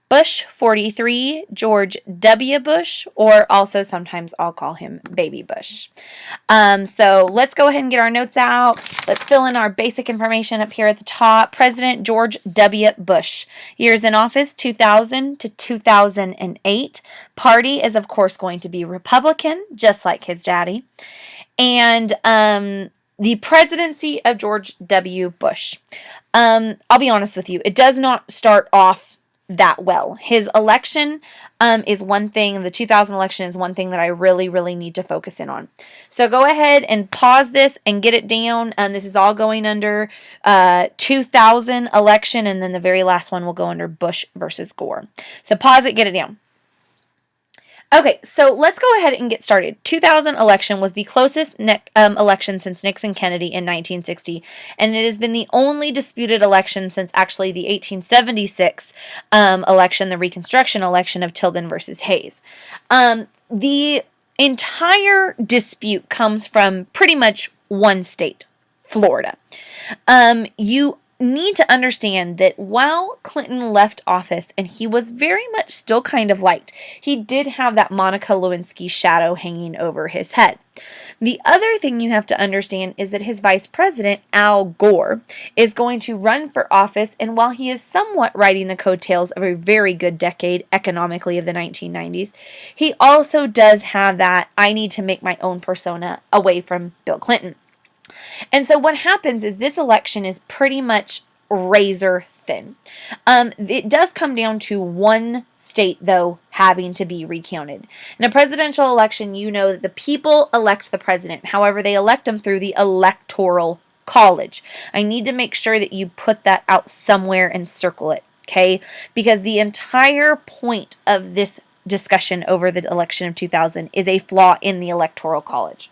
Bush 43, George W. Bush, or also sometimes I'll call him Baby Bush. So let's go ahead and get our notes out. Let's fill in our basic information up here at the top. President George W. Bush. Years in office, 2000 to 2008. Party is, of course, going to be Republican, just like his daddy. And the presidency of George W. Bush. I'll be honest with you. It does not start off that well. His election is one thing. The 2000 election is one thing that I really, really need to focus in on. So go ahead and pause this and get it down. This is all going under 2000 election, and then the very last one will go under Bush versus Gore. So pause it, get it down. Okay, so let's go ahead and get started. 2000 election was the closest election since Nixon-Kennedy in 1960, and it has been the only disputed election since actually the 1876 election, the Reconstruction election of Tilden versus Hayes. The entire dispute comes from pretty much one state, Florida. You need to understand that while Clinton left office and he was very much still kind of liked, he did have that Monica Lewinsky shadow hanging over his head. The other thing you have to understand is that his vice president, Al Gore, is going to run for office, and while he is somewhat riding the coattails of a very good decade economically of the 1990s, he also does have that I need to make my own persona away from Bill Clinton. And so what happens is this election is pretty much razor thin. It does come down to one state, though, having to be recounted. In a presidential election, you know that the people elect the president. However, they elect him through the Electoral College. I need to make sure that you put that out somewhere and circle it, okay? Because the entire point of this discussion over the election of 2000 is a flaw in the Electoral College.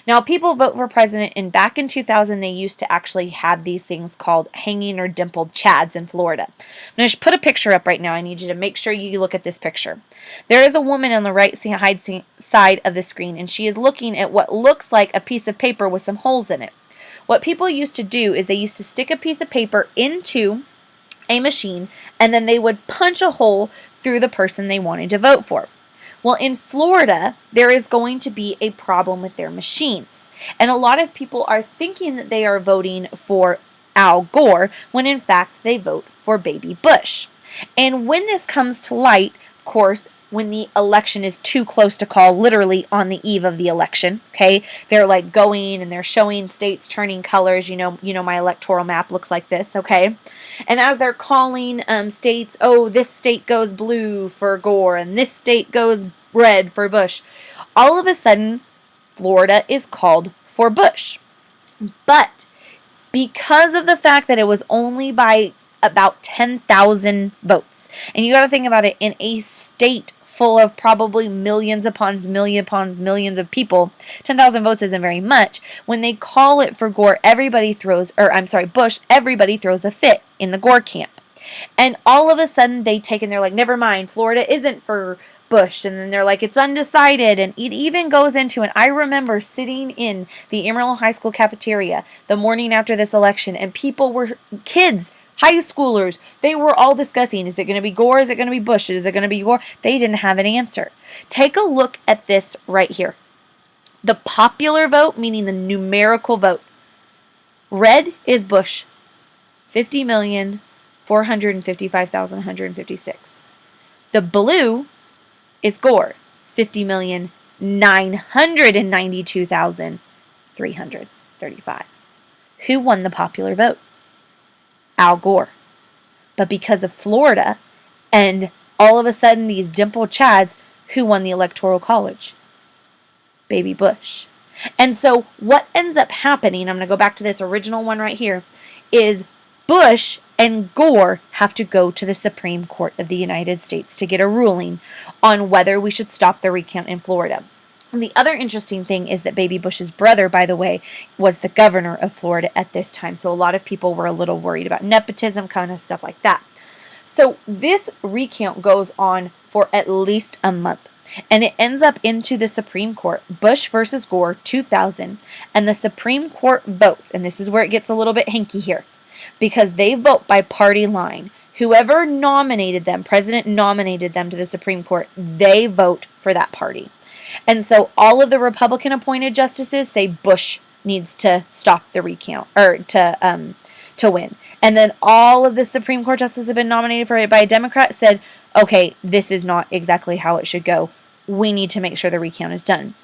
Now, people vote for president, and back in 2000, they used to actually have these things called hanging or dimpled chads in Florida. I'm going to put a picture up right now. I need you to make sure you look at this picture. There is a woman on the right side of the screen, and she is looking at what looks like a piece of paper with some holes in it. What people used to do is they used to stick a piece of paper into a machine, and then they would punch a hole through the person they wanted to vote for. Well, in Florida, there is going to be a problem with their machines. And a lot of people are thinking that they are voting for Al Gore when in fact they vote for Baby Bush. And when this comes to light, of course, when the election is too close to call, literally on the eve of the election, okay? They're like going and they're showing states turning colors. You know my electoral map looks like this, okay? And as they're calling states, oh, this state goes blue for Gore and this state goes red for Bush, all of a sudden, Florida is called for Bush. But because of the fact that it was only by about 10,000 votes, and you got to think about it, in a state full of probably millions upon millions of people, 10,000 votes isn't very much. When they call it for Gore, Bush, everybody throws a fit in the Gore camp. And all of a sudden they take and they're like, never mind, Florida isn't for Bush. And then they're like, it's undecided. And it even goes into, and I remember sitting in the Amarillo High School cafeteria the morning after this election, and people were kids, high schoolers, they were all discussing, is it going to be Gore? Is it going to be Bush? Is it going to be Gore? They didn't have an answer. Take a look at this right here. The popular vote, meaning the numerical vote. Red is Bush, 50,455,156. The blue is Gore, 50,992,335. Who won the popular vote? Al Gore. But because of Florida and all of a sudden these dimpled chads, who won the Electoral College? Baby Bush. And so what ends up happening, I'm going to go back to this original one right here, is Bush and Gore have to go to the Supreme Court of the United States to get a ruling on whether we should stop the recount in Florida. And the other interesting thing is that Baby Bush's brother, by the way, was the governor of Florida at this time. So a lot of people were a little worried about nepotism, kind of stuff like that. So this recount goes on for at least a month. And it ends up into the Supreme Court, Bush versus Gore, 2000. And the Supreme Court votes, and this is where it gets a little bit hinky here, because they vote by party line. Whoever nominated them, president nominated them to the Supreme Court, they vote for that party. And so all of the Republican appointed justices say Bush needs to stop the recount or to win. And then all of the Supreme Court justices have been nominated for it by a Democrat said, okay, this is not exactly how it should go. We need to make sure the recount is done.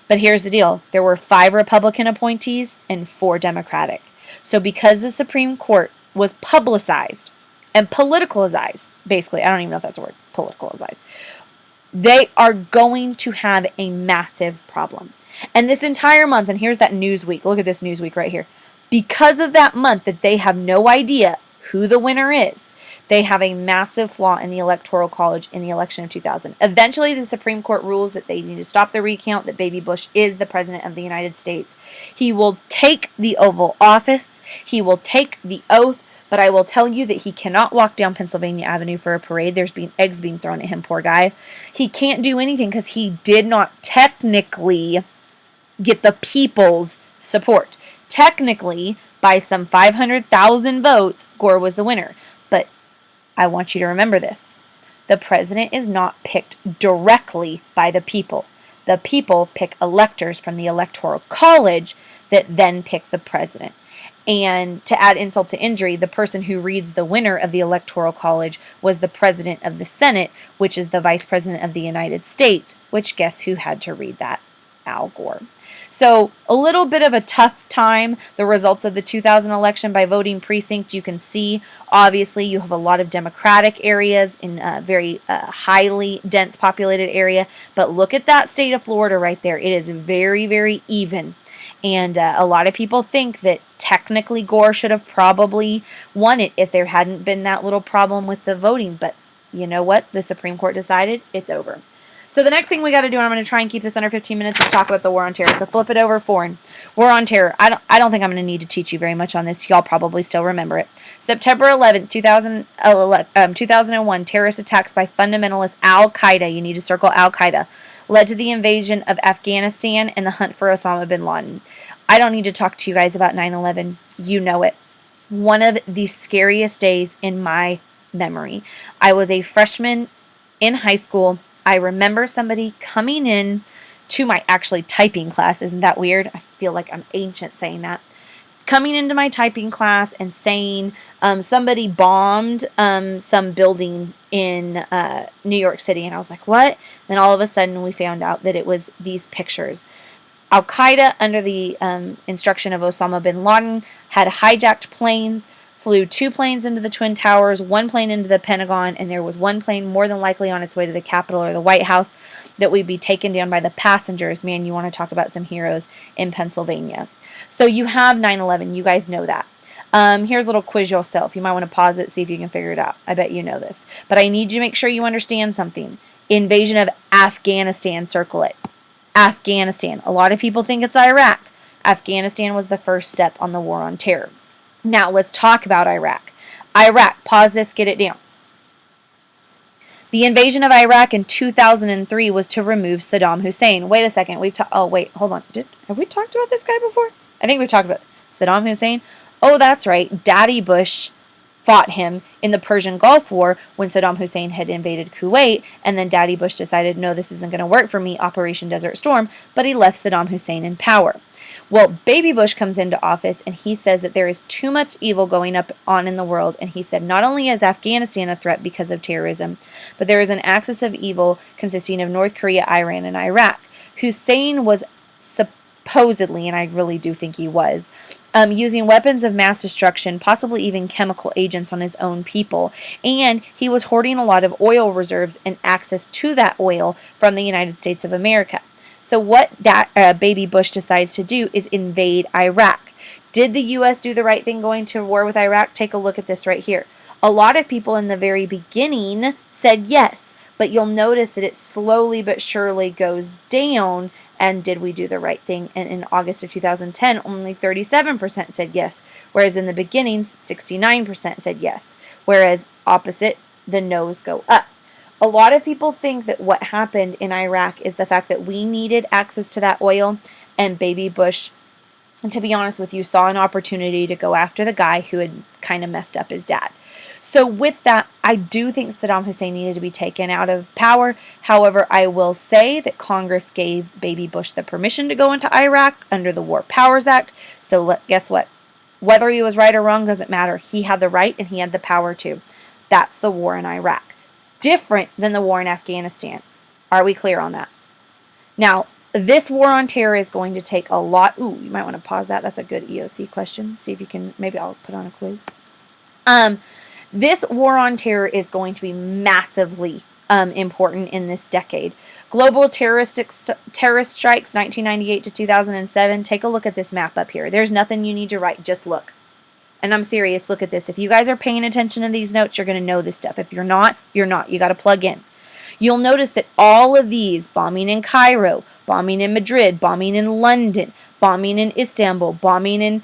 But here's the deal. There were 5 Republican appointees and 4 Democratic. So because the Supreme Court was publicized and politicalized, basically, I don't even know if that's a word, politicalized, they are going to have a massive problem. And this entire month, and here's that Newsweek, look at this Newsweek right here. Because of that month that they have no idea who the winner is, they have a massive flaw in the Electoral College in the election of 2000. Eventually, the Supreme Court rules that they need to stop the recount, that Baby Bush is the President of the United States. He will take the Oval Office. He will take the oath. But I will tell you that he cannot walk down Pennsylvania Avenue for a parade. There's eggs being thrown at him, poor guy. He can't do anything because he did not technically get the people's support. Technically, by some 500,000 votes, Gore was the winner. But I want you to remember this. The president is not picked directly by the people. The people pick electors from the Electoral College that then pick the president. And to add insult to injury, the person who reads the winner of the Electoral College was the president of the Senate, which is the vice president of the United States, which guess who had to read that? Al Gore. So a little bit of a tough time. The results of the 2000 election by voting precinct, you can see, obviously, you have a lot of Democratic areas in a very highly dense populated area. But look at that state of Florida right there. It is very, very even. And a lot of people think that technically Gore should have probably won it if there hadn't been that little problem with the voting. But you know what? The Supreme Court decided it's over. So the next thing we got to do, and I'm going to try and keep this under 15 minutes, is talk about the War on Terror. So flip it over, foreign. War on Terror. I don't think I'm going to need to teach you very much on this. Y'all probably still remember it. September 11th, 2001, terrorist attacks by fundamentalist Al-Qaeda, you need to circle Al-Qaeda, led to the invasion of Afghanistan and the hunt for Osama bin Laden. I don't need to talk to you guys about 9/11. You know it. One of the scariest days in my memory. I was a freshman in high school. I remember somebody coming in to my actually typing class. Isn't that weird? I feel like I'm ancient saying that. Coming into my typing class and saying somebody bombed some building in New York City. And I was like, what? Then all of a sudden we found out that it was these pictures. Al-Qaeda, under the instruction of Osama bin Laden, had hijacked planes, flew 2 planes into the Twin Towers, 1 plane into the Pentagon, and there was 1 plane more than likely on its way to the Capitol or the White House that would be taken down by the passengers. Man, you want to talk about some heroes in Pennsylvania. So you have 9/11. You guys know that. Here's a little quiz yourself. You might want to pause it, see if you can figure it out. I bet you know this. But I need you to make sure you understand something. Invasion of Afghanistan, circle it. Afghanistan. A lot of people think it's Iraq. Afghanistan was the first step on the War on Terror. Now, let's talk about Iraq. Iraq, pause this, get it down. The invasion of Iraq in 2003 was to remove Saddam Hussein. Wait a second. Hold on. Have we talked about this guy before? I think we've talked about Saddam Hussein. Oh, that's right. Daddy Bush fought him in the Persian Gulf War when Saddam Hussein had invaded Kuwait, and then Daddy Bush decided, no, this isn't going to work for me, Operation Desert Storm, but he left Saddam Hussein in power. Well, Baby Bush comes into office, and he says that there is too much evil going on in the world, and he said not only is Afghanistan a threat because of terrorism, but there is an axis of evil consisting of North Korea, Iran, and Iraq. Hussein was supposedly, and I really do think he was, using weapons of mass destruction, possibly even chemical agents on his own people. And he was hoarding a lot of oil reserves and access to that oil from the United States of America. So what Baby Bush decides to do is invade Iraq. Did the U.S. do the right thing going to war with Iraq? Take a look at this right here. A lot of people in the very beginning said yes, but you'll notice that it slowly but surely goes down. And did we do the right thing? And in August of 2010, only 37% said yes, whereas in the beginning, 69% said yes, whereas opposite, the no's go up. A lot of people think that what happened in Iraq is the fact that we needed access to that oil, and Baby Bush and to be honest with you, saw an opportunity to go after the guy who had kind of messed up his dad. So with that, I do think Saddam Hussein needed to be taken out of power. However, I will say that Congress gave Baby Bush the permission to go into Iraq under the War Powers Act. So guess what? Whether he was right or wrong doesn't matter. He had the right and he had the power to. That's the war in Iraq. Different than the war in Afghanistan. Are we clear on that? Now, this war on terror is going to take a lot. Ooh, you might want to pause that. That's a good EOC question. See if you can, maybe I'll put on a quiz. This war on terror is going to be massively important in this decade. Global terrorist strikes 1998 to 2007. Take a look at this map up here. There's nothing you need to write. Just look. And I'm serious. Look at this. If you guys are paying attention to these notes, you're going to know this stuff. If you're not, you're not. You got to plug in. You'll notice that all of these, bombing in Cairo, bombing in Madrid, bombing in London, bombing in Istanbul, bombing in,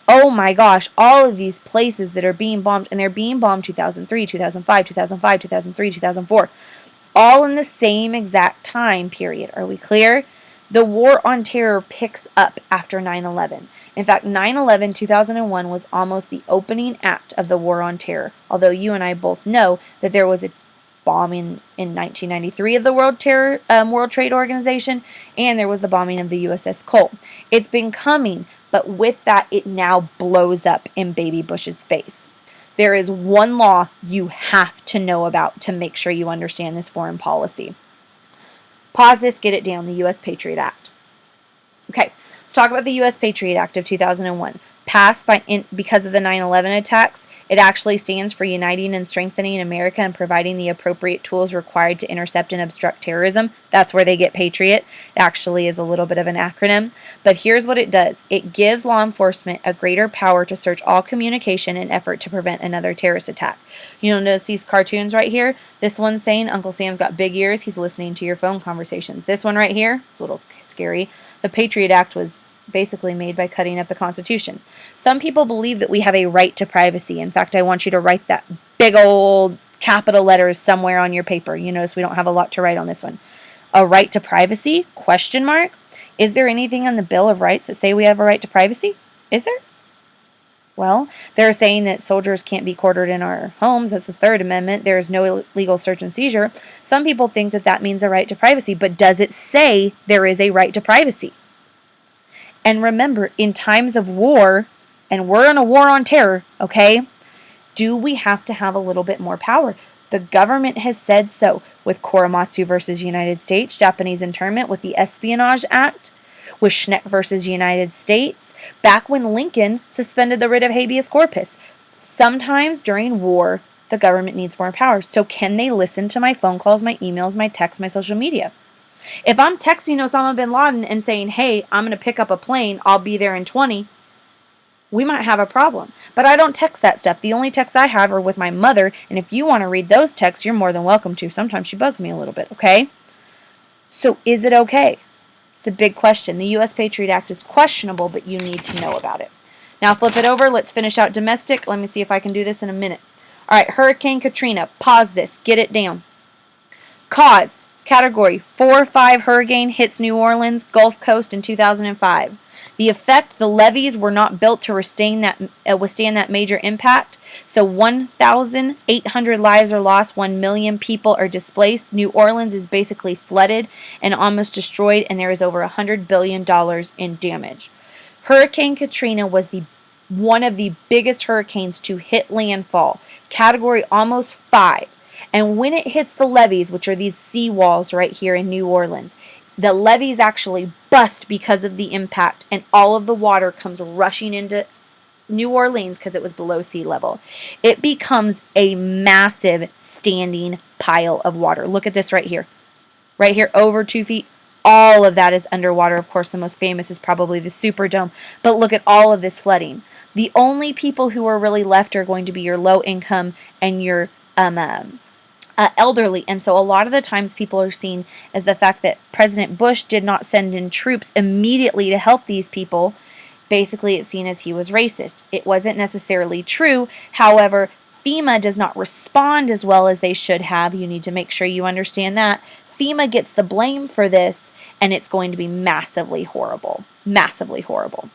oh my gosh, all of these places that are being bombed, and they're being bombed 2003, 2005, 2005, 2003, 2004, all in the same exact time period. Are we clear? The war on terror picks up after 9/11. In fact, 9/11, 2001 was almost the opening act of the war on terror, although you and I both know that there was a bombing in 1993 of the World Trade Organization, and there was the bombing of the USS Cole. It's been coming, but with that, it now blows up in Baby Bush's face. There is one law you have to know about to make sure you understand this foreign policy. Pause this, get it down, the U.S. Patriot Act. Okay, let's talk about the U.S. Patriot Act of 2001. Passed because of the 9/11 attacks, it actually stands for uniting and strengthening America and providing the appropriate tools required to intercept and obstruct terrorism. That's where they get Patriot. It actually is a little bit of an acronym. But here's what it does. It gives law enforcement a greater power to search all communication in effort to prevent another terrorist attack. You'll notice these cartoons right here. This one's saying Uncle Sam's got big ears. He's listening to your phone conversations. This one right here, it's a little scary. The Patriot Act was basically made by cutting up the Constitution. Some people believe that we have a right to privacy. In fact, I want you to write that big old capital letters somewhere on your paper. You notice we don't have a lot to write on this one. A right to privacy? Question mark. Is there anything on the Bill of Rights that say we have a right to privacy? Is there? Well, they're saying that soldiers can't be quartered in our homes. That's the Third Amendment. There is no illegal search and seizure. Some people think that that means a right to privacy, but does it say there is a right to privacy? And remember, in times of war, and we're in a war on terror, okay, do we have to have a little bit more power? The government has said so with Korematsu versus United States, Japanese internment, with the Espionage Act, with Schneck versus United States, back when Lincoln suspended the writ of habeas corpus. Sometimes during war, the government needs more power. So can they listen to my phone calls, my emails, my texts, my social media? If I'm texting Osama bin Laden and saying, hey, I'm going to pick up a plane, I'll be there in 20, we might have a problem. But I don't text that stuff. The only texts I have are with my mother, and if you want to read those texts, you're more than welcome to. Sometimes she bugs me a little bit, okay? So is it okay? It's a big question. The U.S. Patriot Act is questionable, but you need to know about it. Now flip it over. Let's finish out domestic. Let me see if I can do this in a minute. All right, Hurricane Katrina. Pause this. Get it down. Cause. Category 4 or 5 hurricane hits New Orleans, Gulf Coast in 2005. The effect, the levees were not built to withstand that major impact. So 1,800 lives are lost, 1 million people are displaced. New Orleans is basically flooded and almost destroyed, and there is over $100 billion in damage. Hurricane Katrina was one of the biggest hurricanes to hit landfall, category almost 5. And when it hits the levees, which are these seawalls right here in New Orleans, the levees actually bust because of the impact, and all of the water comes rushing into New Orleans because it was below sea level. It becomes a massive standing pile of water. Look at this right here. Right here, over 2 feet. All of that is underwater. Of course, the most famous is probably the Superdome. But look at all of this flooding. The only people who are really left are going to be your low income and your elderly. And so a lot of the times people are seen as the fact that President Bush did not send in troops immediately to help these people. Basically, it's seen as he was racist. It wasn't necessarily true. However, FEMA does not respond as well as they should have. You need to make sure you understand that. FEMA gets the blame for this, and it's going to be massively horrible. Massively horrible.